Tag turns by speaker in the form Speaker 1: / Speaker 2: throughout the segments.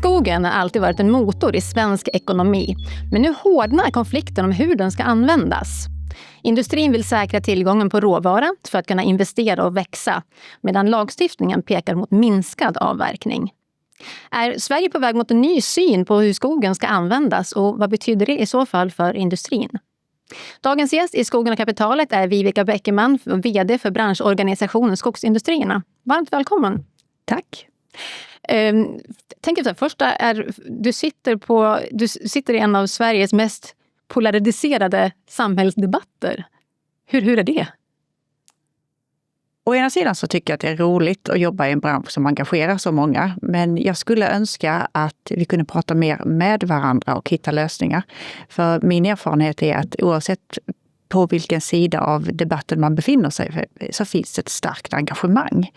Speaker 1: Skogen har alltid varit en motor i svensk ekonomi, men nu hårdnar konflikten om hur den ska användas. Industrin vill säkra tillgången på råvara för att kunna investera och växa, medan lagstiftningen pekar mot minskad avverkning. Är Sverige på väg mot en ny syn på hur skogen ska användas och vad betyder det i så fall för industrin? Dagens gäst i Skogen och kapitalet är Viveka Bäckerman, vd för branschorganisationen Skogsindustrierna. Varmt välkommen.
Speaker 2: Tack.
Speaker 1: Tänk efter, första är du sitter i en av Sveriges mest polariserade samhällsdebatter. Hur är det?
Speaker 2: Å ena sidan så tycker jag att det är roligt att jobba i en bransch som engagerar så många. Men jag skulle önska att vi kunde prata mer med varandra och hitta lösningar. För min erfarenhet är att oavsett på vilken sida av debatten man befinner sig så finns det ett starkt engagemang.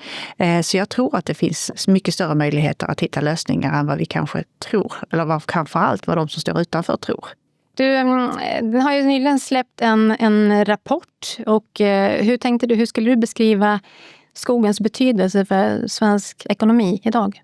Speaker 2: Så jag tror att det finns mycket större möjligheter att hitta lösningar än vad vi kanske tror. Eller framförallt vad de som står utanför tror.
Speaker 1: Du har ju nyligen släppt en rapport och hur skulle du beskriva skogens betydelse för svensk ekonomi idag?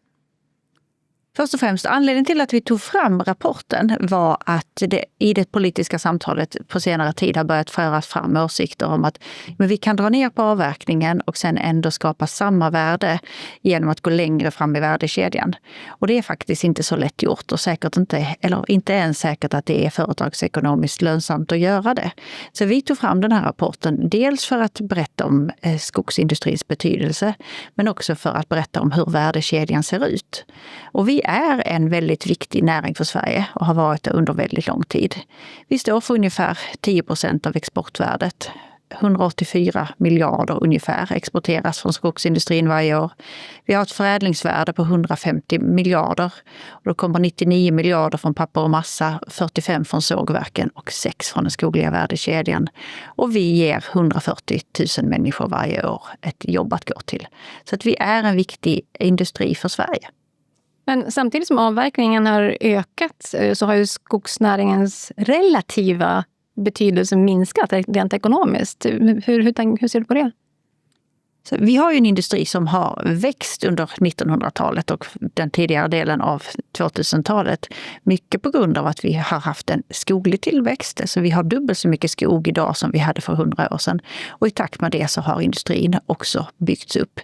Speaker 2: Först och främst, anledningen till att vi tog fram rapporten var att det i det politiska samtalet på senare tid har börjat föras fram åsikter om att men vi kan dra ner på avverkningen och sen ändå skapa samma värde genom att gå längre fram i värdekedjan. Och det är faktiskt inte så lätt gjort och inte ens säkert att det är företagsekonomiskt lönsamt att göra det. Så vi tog fram den här rapporten dels för att berätta om skogsindustrins betydelse men också för att berätta om hur värdekedjan ser ut. Och vi är en väldigt viktig näring för Sverige och har varit det under väldigt lång tid. Vi står för ungefär 10% av exportvärdet. 184 miljarder ungefär exporteras från skogsindustrin varje år. Vi har ett förädlingsvärde på 150 miljarder. Och då kommer 99 miljarder från papper och massa, 45 från sågverken och 6 från den skogliga värdekedjan. Och vi ger 140 000 människor varje år ett jobb att gå till. Så att vi är en viktig industri för Sverige.
Speaker 1: Men samtidigt som avverkningen har ökat så har ju skogsnäringens relativa betydelse minskat rent ekonomiskt. Hur ser du på det?
Speaker 2: Så vi har ju en industri som har växt under 1900-talet och den tidigare delen av 2000-talet. Mycket på grund av att vi har haft en skoglig tillväxt. Så vi har dubbelt så mycket skog idag som vi hade för 100 år sedan. Och i takt med det så har industrin också byggts upp.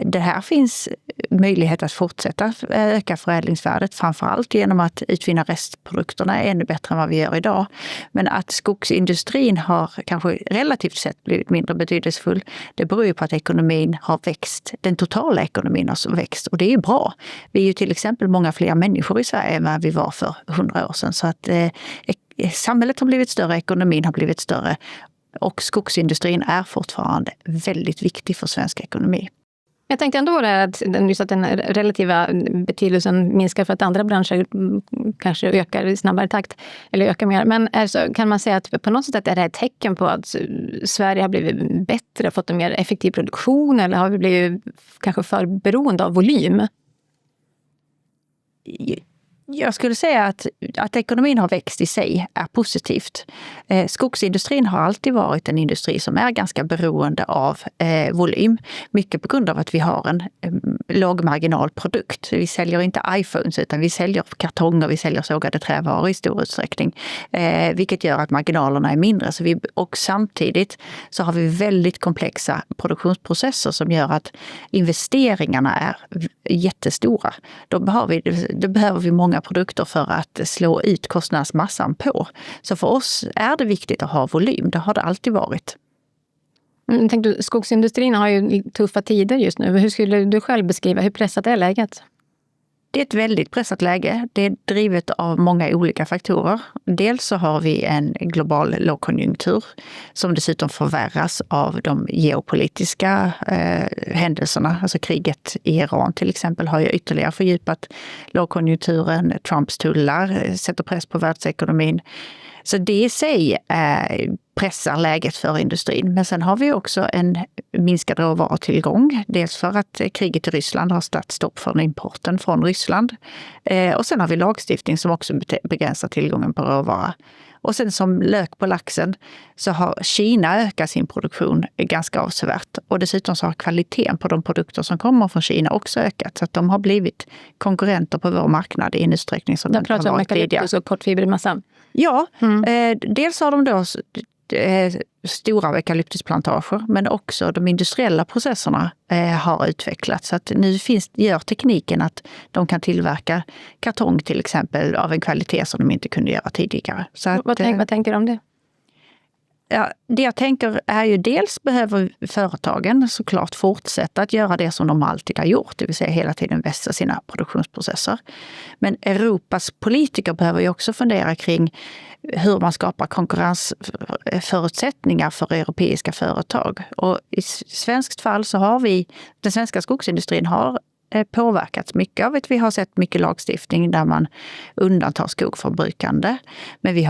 Speaker 2: Det här finns möjlighet att fortsätta öka förädlingsvärdet. Framförallt genom att utvinna restprodukterna ännu bättre än vad vi gör idag. Men att skogsindustrin har kanske relativt sett blivit mindre betydelsefull. Det beror ju på att ekonomin har växt. Den totala ekonomin har växt och det är ju bra. Vi är ju till exempel många fler människor i Sverige än vad vi var för 100 år sedan. Så att samhället har blivit större, ekonomin har blivit större och skogsindustrin är fortfarande väldigt viktig för svensk ekonomi.
Speaker 1: Jag tänkte ändå att den relativa betydelsen minskar för att andra branscher kanske ökar i snabbare takt eller ökar mer. Men alltså, kan man säga att på något sätt är det ett tecken på att Sverige har blivit bättre, fått en mer effektiv produktion eller har vi blivit kanske för beroende av volym?
Speaker 2: Jag skulle säga att ekonomin har växt i sig är positivt. Skogsindustrin har alltid varit en industri som är ganska beroende av volym. Mycket på grund av att vi har en lågmarginalprodukt. Vi säljer inte iPhones utan vi säljer kartonger, vi säljer sågade trävaror i stor utsträckning. Vilket gör att marginalerna är mindre. Och samtidigt så har vi väldigt komplexa produktionsprocesser som gör att investeringarna är jättestora. Då behöver vi många produkter för att slå ut kostnadsmassan på. Så för oss är det viktigt att ha volym. Det har det alltid varit.
Speaker 1: Tänk du, skogsindustrin har ju tuffa tider just nu. Hur skulle du själv beskriva hur pressat är läget?
Speaker 2: Det är ett väldigt pressat läge. Det är drivet av många olika faktorer. Dels så har vi en global lågkonjunktur som dessutom förvärras av de geopolitiska händelserna. Alltså kriget i Iran till exempel har ju ytterligare fördjupat lågkonjunkturen. Trumps tullar sätter press på världsekonomin. Så det i sig pressar läget för industrin. Men sen har vi också en minskad råvarutillgång. Dels för att kriget i Ryssland har satt stopp för importen från Ryssland. Och sen har vi lagstiftning som också begränsar tillgången på råvara. Och sen som lök på laxen så har Kina ökat sin produktion ganska avsevärt. Och dessutom så har kvaliteten på de produkter som kommer från Kina också ökat. Så att de har blivit konkurrenter på vår marknad i en utsträckning som de inte har varit tidigare.
Speaker 1: Eukalyptus och kortfibrig massa.
Speaker 2: Ja, dels har de då stora eukalyptusplantager, men också de industriella processerna har utvecklats. Så att nu gör tekniken att de kan tillverka kartong till exempel av en kvalitet som de inte kunde göra tidigare. Så att,
Speaker 1: vad tänker du om det?
Speaker 2: Ja, det jag tänker är ju dels behöver företagen såklart fortsätta att göra det som de alltid har gjort, det vill säga hela tiden vässa sina produktionsprocesser. Men Europas politiker behöver ju också fundera kring hur man skapar konkurrensförutsättningar för europeiska företag. Och i svenskt fall så har den svenska skogsindustrin har påverkats mycket av att vi har sett mycket lagstiftning där man undantar skog från brukande. Men vi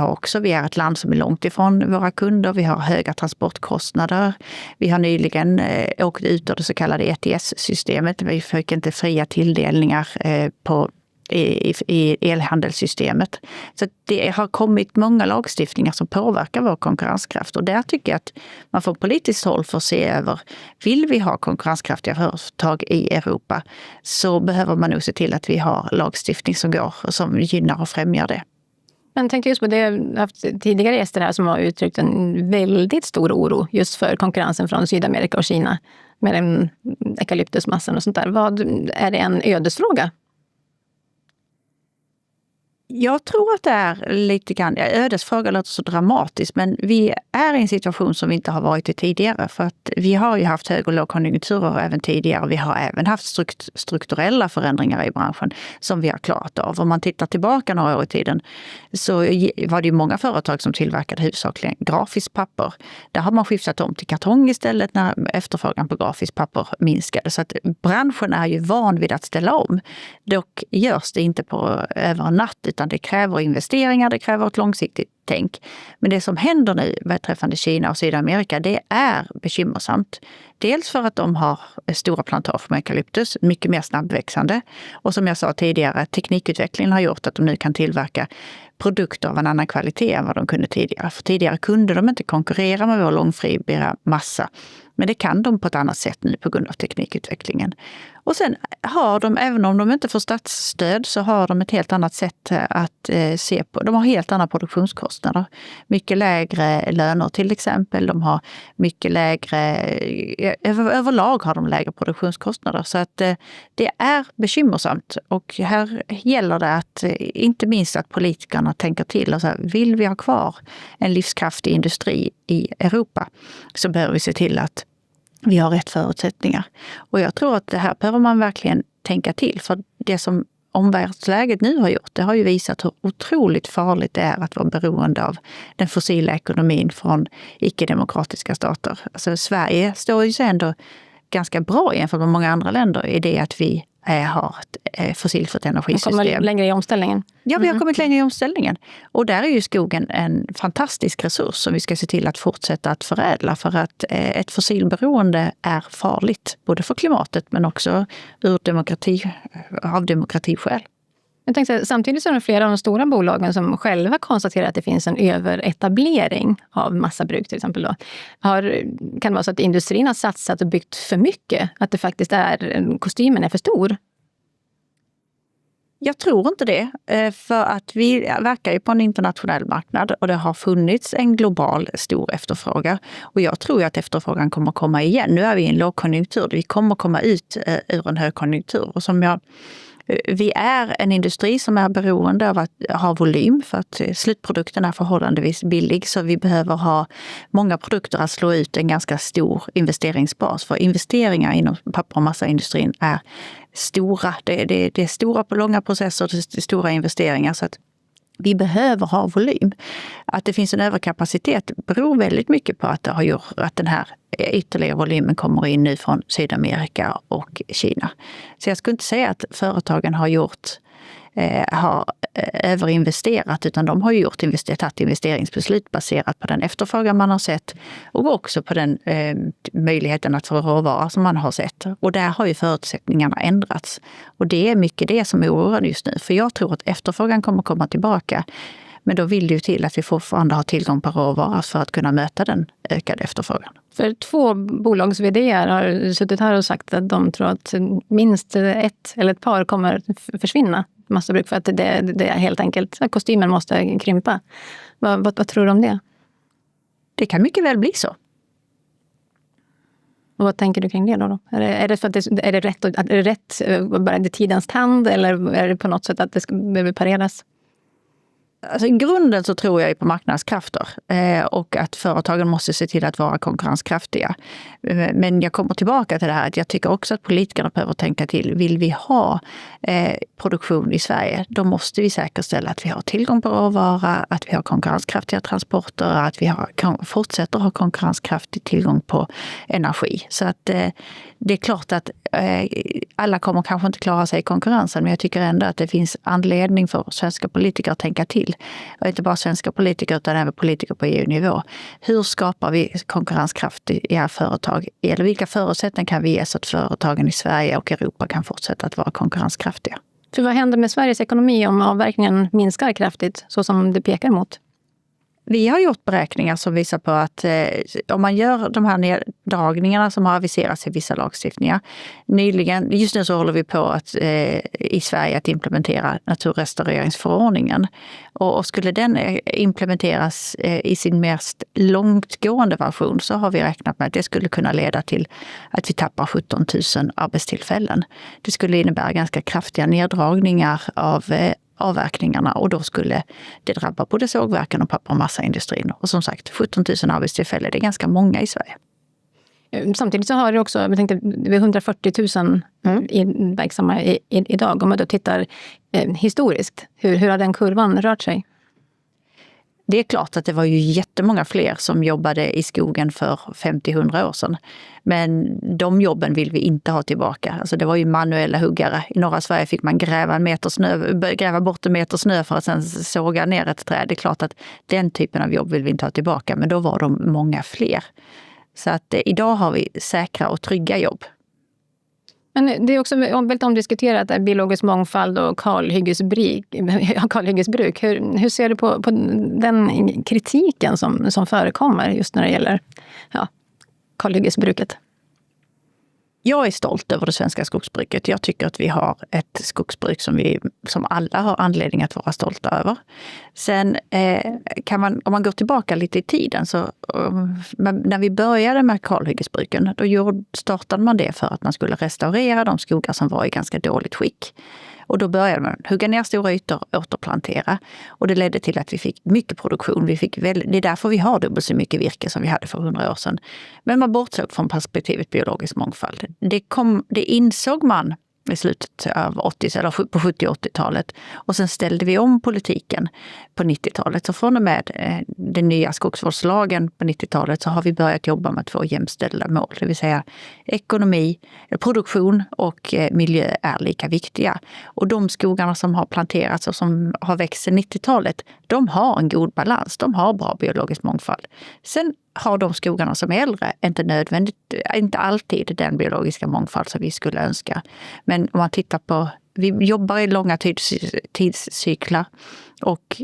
Speaker 2: är ett land som är långt ifrån våra kunder, vi har höga transportkostnader. Vi har nyligen åkt ut ur det så kallade ETS-systemet, vi fick inte fria tilldelningar i elhandelssystemet. Så det har kommit många lagstiftningar som påverkar vår konkurrenskraft. Och där tycker jag att man från politiskt håll får se över, vill vi ha konkurrenskraftiga företag i Europa så behöver man nog se till att vi har lagstiftning som går och som gynnar och främjar det.
Speaker 1: Men tänkte just på det, jag har haft tidigare gäster här som har uttryckt en väldigt stor oro just för konkurrensen från Sydamerika och Kina med den eukalyptusmassan och sånt där. Är det en ödesfråga?
Speaker 2: Jag tror att det är lite grann, ödesfråga låter så dramatiskt, men vi är i en situation som vi inte har varit i tidigare. För att vi har ju haft hög- och lågkonjunkturer även tidigare. Vi har även haft strukturella förändringar i branschen som vi har klarat av. Om man tittar tillbaka några år i tiden så var det ju många företag som tillverkade huvudsakligen grafiskt papper. Där har man skiftat om till kartong istället när efterfrågan på grafiskt papper minskade. Så att branschen är ju van vid att ställa om. Dock görs det inte över en natt, utan det kräver investeringar, det kräver ett långsiktigt tänk. Men det som händer nu beträffande Kina och Sydamerika, det är bekymmersamt. Dels för att de har stora plantager med eukalyptus, mycket mer snabbväxande. Och som jag sa tidigare, teknikutvecklingen har gjort att de nu kan tillverka produkter av en annan kvalitet än vad de kunde tidigare. För tidigare kunde de inte konkurrera med vår långfibriga massa. Men det kan de på ett annat sätt nu på grund av teknikutvecklingen. Och sen har de, även om de inte får statsstöd, så har de ett helt annat sätt att se på. De har helt andra produktionskostnader. Mycket lägre löner till exempel. De har mycket lägre, överlag har de lägre produktionskostnader. Så att det är bekymmersamt. Och här gäller det att, inte minst att politikerna tänker till. Och så här, vill vi ha kvar en livskraftig industri i Europa så behöver vi se till att vi har rätt förutsättningar. Och jag tror att det här behöver man verkligen tänka till. För det som omvärldsläget nu har gjort, det har ju visat hur otroligt farligt det är att vara beroende av den fossila ekonomin från icke-demokratiska stater. Alltså Sverige står ju ändå ganska bra jämfört med många andra länder i det att vi har ett fossilfritt energisystem.
Speaker 1: Man kommer längre i omställningen.
Speaker 2: Ja, vi har kommit längre i omställningen. Och där är ju skogen en fantastisk resurs som vi ska se till att fortsätta att förädla. För att ett fossilberoende är farligt, både för klimatet men också av demokratiskäl.
Speaker 1: Jag tänkte, samtidigt så är det flera av de stora bolagen som själva konstaterar att det finns en överetablering av massabruk till exempel. Kan det vara så att industrin har satsat och byggt för mycket? Att det faktiskt kostymen är för stor?
Speaker 2: Jag tror inte det, för att vi verkar ju på en internationell marknad och det har funnits en global stor efterfrågan. Och jag tror ju att efterfrågan kommer komma igen. Nu är vi i en lågkonjunktur, vi kommer komma ut ur en högkonjunktur. Och vi är en industri som är beroende av att ha volym för att slutprodukten är förhållandevis billig. Så vi behöver ha många produkter att slå ut en ganska stor investeringsbas. För investeringar inom papper- och massaindustrin är stora. Det är stora på långa processer, det är stora investeringar. Så att vi behöver ha volym. Att det finns en överkapacitet beror väldigt mycket på att det har gjort att den här ytterligare volymen kommer in nu från Sydamerika och Kina. Så jag skulle inte säga att företagen har överinvesterat, utan de har ju tagit investeringsbeslut baserat på den efterfrågan man har sett och också på den möjligheten att få råvara som man har sett. Och där har ju förutsättningarna ändrats. Och det är mycket det som är oroande just nu. För jag tror att efterfrågan kommer komma tillbaka. Men då vill det ju till att vi fortfarande har tillgång på råvaror för att kunna möta den ökade efterfrågan.
Speaker 1: För 2 bolags-vd:ar har suttit här och sagt att de tror att minst ett eller ett par kommer försvinna massabruk för att det är helt enkelt kostymen måste krympa. Vad tror du om det?
Speaker 2: Det kan mycket väl bli så.
Speaker 1: Och vad tänker du kring det då? Är det för att är det rätt bara är det tidens tand eller är det på något sätt att det ska behöva pareras?
Speaker 2: Alltså, i grunden så tror jag på marknadskrafter och att företagen måste se till att vara konkurrenskraftiga. Men jag kommer tillbaka till det här att jag tycker också att politikerna behöver tänka till. Vill vi ha produktion i Sverige, då måste vi säkerställa att vi har tillgång på råvara, att vi har konkurrenskraftiga transporter, att vi fortsätter ha konkurrenskraftig tillgång på energi. Så att det är klart att alla kommer kanske inte klara sig i konkurrensen, men jag tycker ändå att det finns anledning för svenska politiker att tänka till. Och inte bara svenska politiker utan även politiker på EU-nivå. Hur skapar vi konkurrenskraftiga företag? Eller vilka förutsättningar kan vi ge så att företagen i Sverige och Europa kan fortsätta att vara konkurrenskraftiga?
Speaker 1: För vad händer med Sveriges ekonomi om avverkningen minskar kraftigt så som det pekar mot?
Speaker 2: Vi har gjort beräkningar som visar på att om man gör de här neddragningarna som har aviserats i vissa lagstiftningar. Nyligen, just nu så håller vi på att i Sverige att implementera naturrestaureringsförordningen. Och skulle den implementeras i sin mest långtgående version så har vi räknat med att det skulle kunna leda till att vi tappar 17 000 arbetstillfällen. Det skulle innebära ganska kraftiga neddragningar av avverkningarna och då skulle det drabba både sågverken och papper- och massaindustrin. Och som sagt, 17 000 arbetstillfällen, det är ganska många i Sverige.
Speaker 1: Samtidigt så har det också, jag tänkte, vi är 140 000 verksamma idag. Om man då tittar historiskt, hur har den kurvan rört sig?
Speaker 2: Det är klart att det var ju jättemånga fler som jobbade i skogen för 50-100 år sedan. Men de jobben vill vi inte ha tillbaka. Alltså det var ju manuella huggare. I norra Sverige fick man gräva bort en meter snö för att sen såga ner ett träd. Det är klart att den typen av jobb vill vi inte ha tillbaka. Men då var de många fler. Så att idag har vi säkra och trygga jobb.
Speaker 1: Men det är också väldigt omdiskuterat biologisk mångfald och kalhyggesbruk. Hur ser du på den kritiken som förekommer just när det gäller kalhyggesbruket?
Speaker 2: Jag är stolt över det svenska skogsbruket. Jag tycker att vi har ett skogsbruk som alla har anledning att vara stolta över. Sen om man går tillbaka lite i tiden så när vi började med kalhyggesbruken då startade man det för att man skulle restaurera de skogar som var i ganska dåligt skick. Och då började man hugga ner stora ytor, återplantera. Och det ledde till att vi fick mycket produktion. Det är därför vi har dubbelt så mycket virke som vi hade för 100 år sedan. Men man bortsåg från perspektivet biologisk mångfald. Det insåg man i slutet av på 70- och 80-talet. Och sen ställde vi om politiken på 90-talet. Så från och med den nya skogsvårdslagen på 90-talet så har vi börjat jobba med 2 jämställda mål. Det vill säga produktion och miljö är lika viktiga. Och de skogarna som har planterats och som har växt sedan 90-talet, de har en god balans. De har bra biologisk mångfald. Sen har de skogarna som är äldre inte alltid den biologiska mångfald som vi skulle önska. Men om man tittar på, vi jobbar i långa tidscyklar och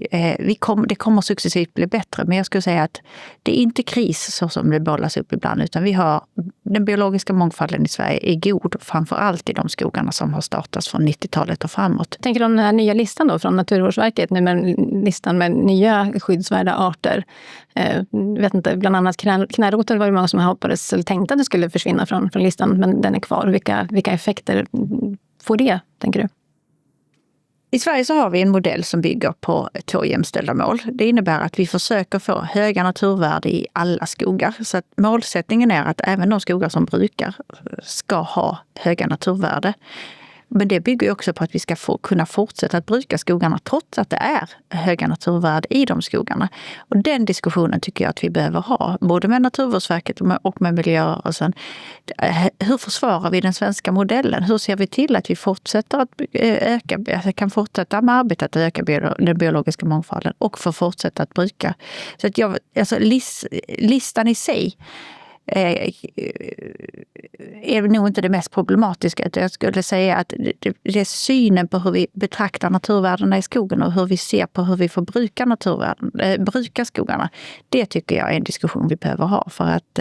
Speaker 2: det kommer successivt bli bättre. Men jag skulle säga att det är inte kris så som det bollas upp ibland, utan vi har den biologiska mångfalden i Sverige är god, framförallt i de skogarna som har startats från 90-talet och framåt.
Speaker 1: Tänker du om den här nya listan då från Naturvårdsverket, nu med listan med nya skyddsvärda arter? Vet inte, bland annat knäroten var det många som hoppades eller tänkte att det skulle försvinna från listan, men den är kvar. Vilka effekter får det, tänker du?
Speaker 2: I Sverige så har vi en modell som bygger på 2 jämställda mål. Det innebär att vi försöker få höga naturvärden i alla skogar. Så att målsättningen är att även de skogar som brukar ska ha höga naturvärden. Men det bygger ju också på att vi ska kunna fortsätta att bruka skogarna trots att det är höga naturvärden i de skogarna. Och den diskussionen tycker jag att vi behöver ha, både med Naturvårdsverket och med miljörörelsen. Hur försvarar vi den svenska modellen? Hur ser vi till att vi fortsätter att kan fortsätta med arbetet att öka den biologiska mångfalden och få fortsätta att bruka? Så att listan i sig är nog inte det mest problematiska. Jag skulle säga att det är synen på hur vi betraktar naturvärdena i skogen och hur vi ser på hur vi får bruka skogarna. Det tycker jag är en diskussion vi behöver ha, för att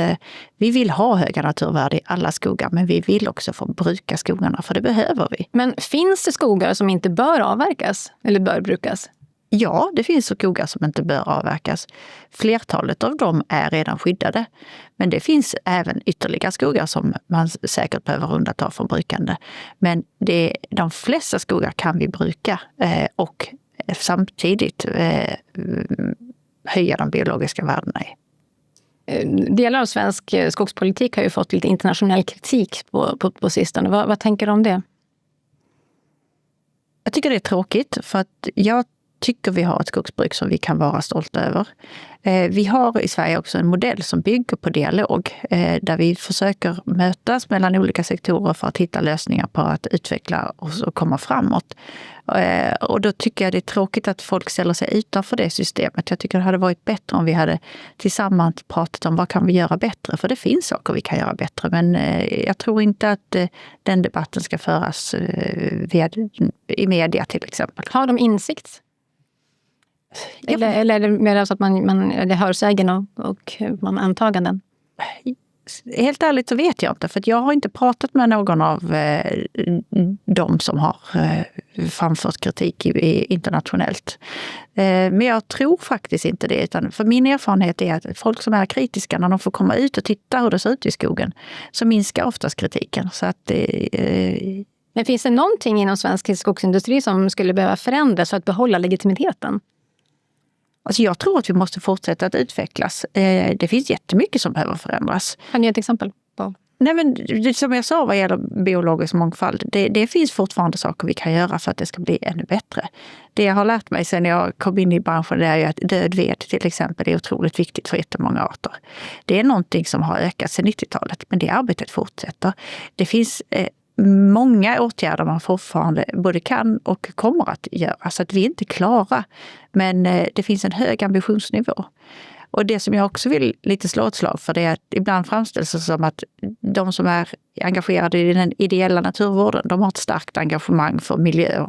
Speaker 2: vi vill ha höga naturvärden i alla skogar, men vi vill också få bruka skogarna, för det behöver vi.
Speaker 1: Men finns det skogar som inte bör avverkas eller bör brukas?
Speaker 2: Ja, det finns skogar som inte bör avverkas. Flertalet av dem är redan skyddade. Men det finns även ytterligare skogar som man säkert behöver undanta från brukande. Men de flesta skogar kan vi bruka och samtidigt höja de biologiska värdena i.
Speaker 1: Delar av svensk skogspolitik har ju fått lite internationell kritik på sistone. Vad tänker du om det?
Speaker 2: Jag tycker det är tråkigt, för att jag tycker vi har ett skogsbruk som vi kan vara stolta över. Vi har i Sverige också en modell som bygger på dialog, där vi försöker mötas mellan olika sektorer för att hitta lösningar på att utveckla oss och komma framåt. Och då tycker jag det är tråkigt att folk ställer sig utanför det systemet. Jag tycker det hade varit bättre om vi hade tillsammans pratat om vad kan vi göra bättre. För det finns saker vi kan göra bättre, men jag tror inte att den debatten ska föras i media till exempel.
Speaker 1: Har de insikt? Eller är det mer så att det hörsägen och man antaganden?
Speaker 2: Helt ärligt så vet jag inte, för jag har inte pratat med någon av de som har framfört kritik internationellt. Men jag tror faktiskt inte det, utan för min erfarenhet är att folk som är kritiska, när de får komma ut och titta hur det ser ut i skogen, så minskar oftast kritiken. Så att
Speaker 1: Men finns det någonting inom svensk skogsindustri som skulle behöva förändras för att behålla legitimiteten?
Speaker 2: Alltså jag tror att vi måste fortsätta att utvecklas. Det finns jättemycket som behöver förändras.
Speaker 1: Kan du ge ett exempel på?
Speaker 2: Nej, men som jag sa vad gäller biologisk mångfald, det finns fortfarande saker vi kan göra för att det ska bli ännu bättre. Det jag har lärt mig sedan jag kom in i branschen, det är ju att död ved till exempel är otroligt viktigt för jättemånga arter. Det är någonting som har ökat sedan 90-talet, men det arbetet fortsätter. Det finns många åtgärder man fortfarande både kan och kommer att göra, så att vi är inte klara. Men det finns en hög ambitionsnivå. Och det som jag också vill lite slå ett slag för, det är att ibland framställs det som att de som är engagerade i den ideella naturvården, de har ett starkt engagemang för miljö.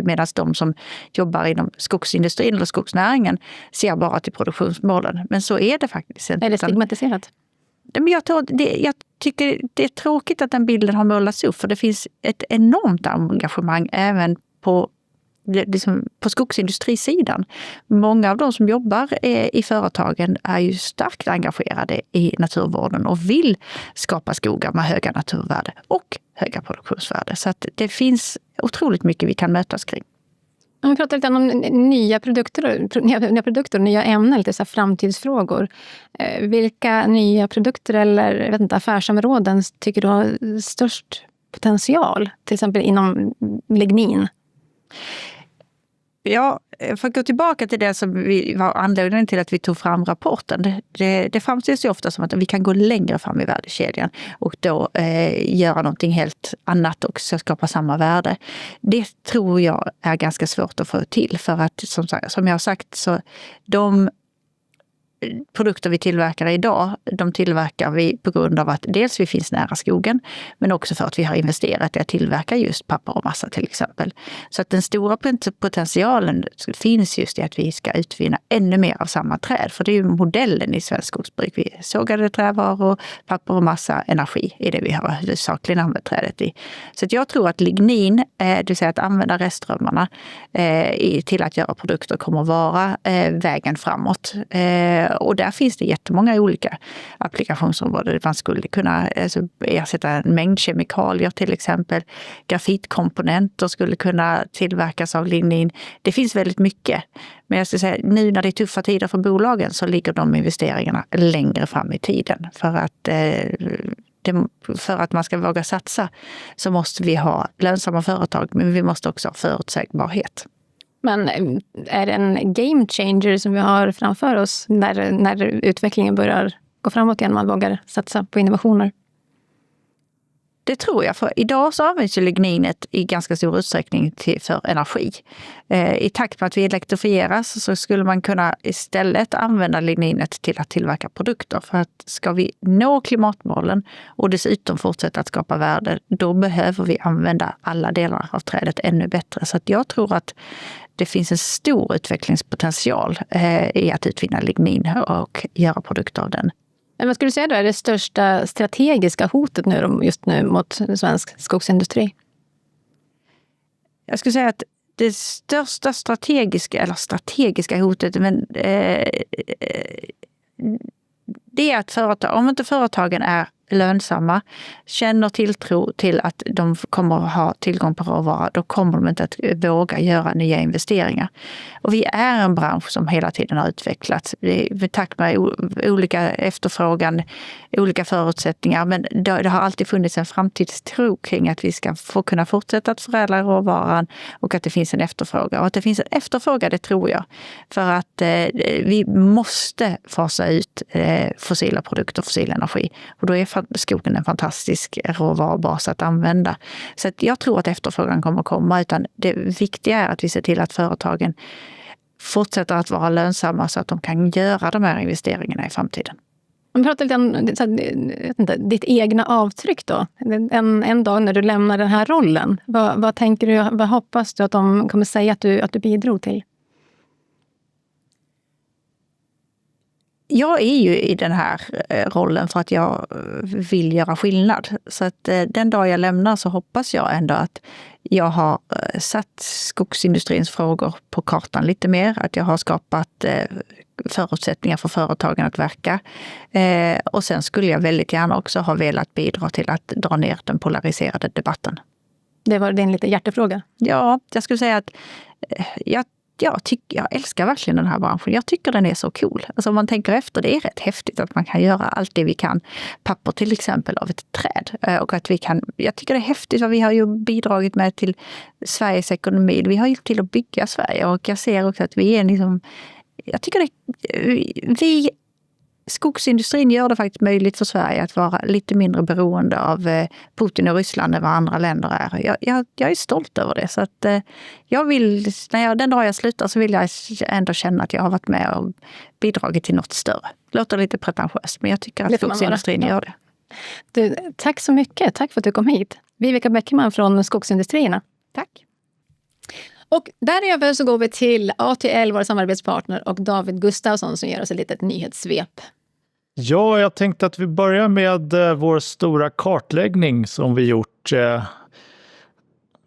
Speaker 2: Medan de som jobbar inom skogsindustrin eller skogsnäringen ser bara till produktionsmålen. Men så är det faktiskt inte.
Speaker 1: Är det stigmatiserat?
Speaker 2: Men jag tycker det är tråkigt att den bilden har målats upp, för det finns ett enormt engagemang även på skogsindustrisidan. Många av de som jobbar i företagen är ju starkt engagerade i naturvården och vill skapa skogar med höga naturvärde och höga produktionsvärde. Så att det finns otroligt mycket vi kan mötas kring.
Speaker 1: Om vi pratar lite om nya produkter och nya ämnen, lite så här framtidsfrågor. Vilka nya produkter eller affärsområden tycker du har störst potential? Till exempel inom lignin.
Speaker 2: Ja, för att gå tillbaka till det som var anledningen till att vi tog fram rapporten. Det framställs ju ofta som att vi kan gå längre fram i värdekedjan och då göra någonting helt annat och skapa samma värde. Det tror jag är ganska svårt att få till, för att som jag har sagt, så de produkter vi tillverkar idag, de tillverkar vi på grund av att dels vi finns nära skogen, men också för att vi har investerat i att tillverka just papper och massa till exempel. Så att den stora potentialen finns just i att vi ska utvinna ännu mer av samma träd. För det är ju modellen i svensk skogsbruk. Vi sågade trävaror, papper och massa, energi är det vi har huvudsakligen använt trädet i. Så att jag tror att lignin, det vill säga att använda restströmmarna till att göra produkter, kommer att vara vägen framåt. Och där finns det jättemånga olika applikationsområden. Man skulle kunna ersätta en mängd kemikalier till exempel. Grafitkomponenter skulle kunna tillverkas av lignin. Det finns väldigt mycket. Men jag skulle säga, nu när det är tuffa tider för bolagen så ligger de investeringarna längre fram i tiden. För att man ska våga satsa så måste vi ha lönsamma företag, men vi måste också ha förutsägbarhet.
Speaker 1: Men är det en game changer som vi har framför oss när utvecklingen börjar gå framåt igen, man vågar satsa på innovationer?
Speaker 2: det tror jag. För idag så används ju ligninet i ganska stor utsträckning för energi. I takt med att vi elektrifieras så skulle man kunna istället använda ligninet till att tillverka produkter. För att ska vi nå klimatmålen och dessutom fortsätta att skapa värde, då behöver vi använda alla delar av trädet ännu bättre. Så att jag tror att det finns en stor utvecklingspotential i att utvinna lignin och göra produkter av den.
Speaker 1: Men vad skulle du säga då är det största strategiska hotet just nu mot svensk skogsindustri?
Speaker 2: Jag skulle säga att det största strategiska hotet, men det är att om inte företagen är lönsamma, känner tilltro till att de kommer att ha tillgång på råvara, då kommer de inte att våga göra nya investeringar. Och vi är en bransch som hela tiden har utvecklats. I takt med olika efterfrågan, olika förutsättningar, men det har alltid funnits en framtidstro kring att vi ska kunna fortsätta att förädla råvaran och att det finns en efterfrågan. Och att det finns en efterfrågan, det tror jag. För att vi måste fasa ut fossila produkter, fossil energi. Och då är skogen en fantastisk råvarubas att använda. Så att jag tror att efterfrågan kommer att komma, utan det viktiga är att vi ser till att företagen fortsätter att vara lönsamma så att de kan göra de här investeringarna i framtiden.
Speaker 1: Om vi pratar lite om ditt egna avtryck då. En dag när du lämnar den här rollen, vad tänker du, vad hoppas du att de kommer säga att du bidrog till?
Speaker 2: Jag är ju i den här rollen för att jag vill göra skillnad. Så att den dag jag lämnar så hoppas jag ändå att jag har satt skogsindustrins frågor på kartan lite mer. Att jag har skapat förutsättningar för företagen att verka. Och sen skulle jag väldigt gärna också ha velat bidra till att dra ner den polariserade debatten.
Speaker 1: Det var din lite hjärtefråga.
Speaker 2: Ja, jag skulle säga att jag älskar verkligen den här branschen. Jag tycker den är så cool. Alltså om man tänker efter, det är rätt häftigt att man kan göra allt det vi kan. Papper till exempel av ett träd. Och att jag tycker det är häftigt vad vi har ju bidragit med till Sveriges ekonomi. Vi har hjälpt till att bygga Sverige och jag ser också att vi är liksom, jag tycker skogsindustrin gör det faktiskt möjligt för Sverige att vara lite mindre beroende av Putin och Ryssland än vad andra länder är. Jag är stolt över det. Så att jag vill, den dag jag slutar så vill jag ändå känna att jag har varit med och bidragit till något större. Det låter lite pretentiöst, men jag tycker att skogsindustrin gör det.
Speaker 1: Du, tack så mycket. Tack för att du kom hit. Viveka Bäckman från Skogsindustrierna.
Speaker 2: Tack.
Speaker 1: Och däröver så går vi till ATL, vår samarbetspartner, och David Gustafsson som ger oss ett litet nyhetssvep.
Speaker 3: Ja, jag tänkte att vi börjar med vår stora kartläggning som vi gjort.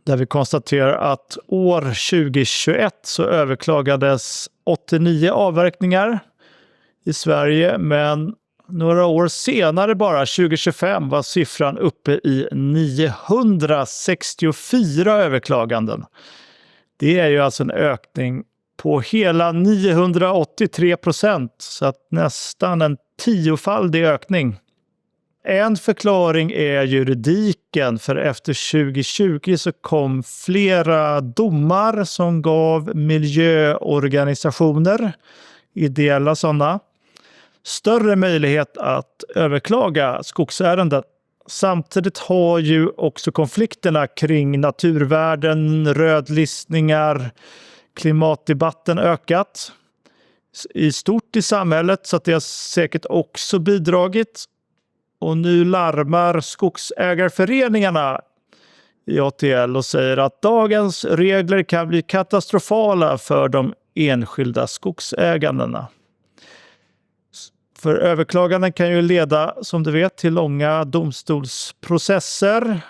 Speaker 3: Där vi konstaterar att år 2021 så överklagades 89 avverkningar i Sverige. Men några år senare, bara 2025, var siffran uppe i 964 överklaganden. Det är ju alltså en ökning på hela 983%, så att nästan en 10-faldig ökning. En förklaring är juridiken, för efter 2020 så kom flera domar som gav miljöorganisationer, ideella sådana, större möjlighet att överklaga skogsärenden. Samtidigt har ju också konflikterna kring naturvärden, rödlistningar, klimatdebatten ökat i stort i samhället, så att det har säkert också bidragit. Och nu larmar skogsägarföreningarna i ATL och säger att dagens regler kan bli katastrofala för de enskilda skogsägarna. För överklaganden kan ju leda, som du vet, till långa domstolsprocesser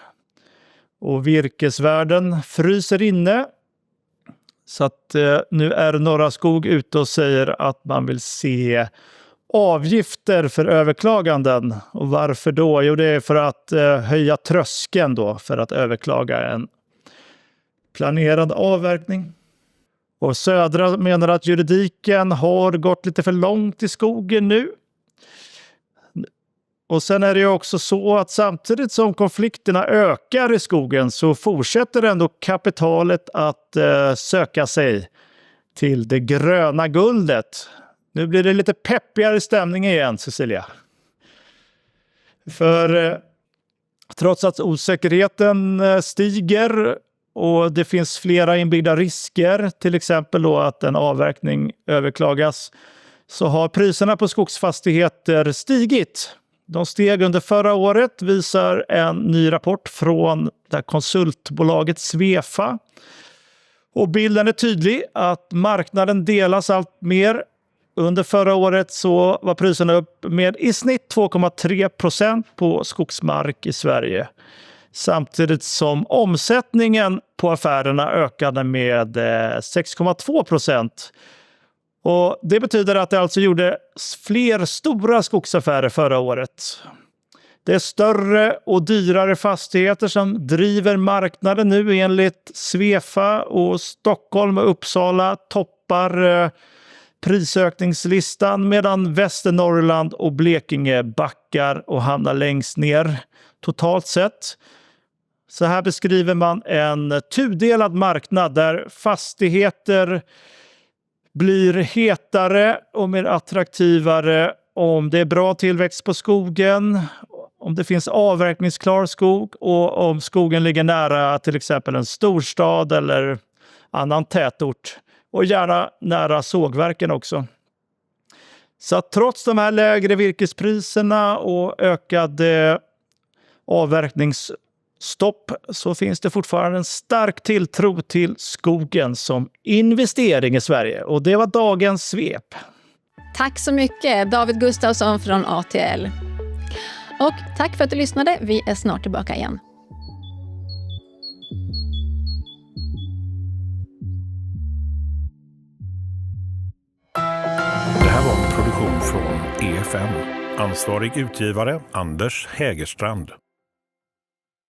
Speaker 3: och virkesvärden fryser inne. Så att nu är Norra Skog ute och säger att man vill se avgifter för överklaganden. Och varför då? Jo, det är för att höja tröskeln då för att överklaga en planerad avverkning. Och Södra menar att juridiken har gått lite för långt i skogen nu. Och sen är det ju också så att samtidigt som konflikterna ökar i skogen så fortsätter ändå kapitalet att söka sig till det gröna guldet. Nu blir det lite peppigare stämning igen, Cecilia. För Trots att osäkerheten stiger och det finns flera inbyggda risker, till exempel då att en avverkning överklagas, så har priserna på skogsfastigheter stigit. De steg under förra året, visar en ny rapport från det här konsultbolaget Svefa. Och bilden är tydlig att marknaden delas allt mer. Under förra året så var priserna upp med i snitt 2,3% på skogsmark i Sverige. Samtidigt som omsättningen på affärerna ökade med 6,2%. Och det betyder att det alltså gjorde fler stora skogsaffärer förra året. Det är större och dyrare fastigheter som driver marknaden nu enligt Svefa, och Stockholm och Uppsala toppar prisökningslistan, medan Västernorrland och Blekinge backar och hamnar längst ner totalt sett. Så här beskriver man en tudelad marknad där fastigheter blir hetare och mer attraktivare om det är bra tillväxt på skogen, om det finns avverkningsklar skog och om skogen ligger nära till exempel en storstad eller annan tätort, och gärna nära sågverken också. Så att trots de här lägre virkespriserna och ökade avverkningsstopp så finns det fortfarande en stark tilltro till skogen som investering i Sverige. Och det var dagens svep.
Speaker 1: Tack så mycket, David Gustafsson från ATL. Och tack för att du lyssnade. Vi är snart tillbaka igen.
Speaker 4: Det här var en produktion från EFN. Ansvarig utgivare Anders Hägerstrand.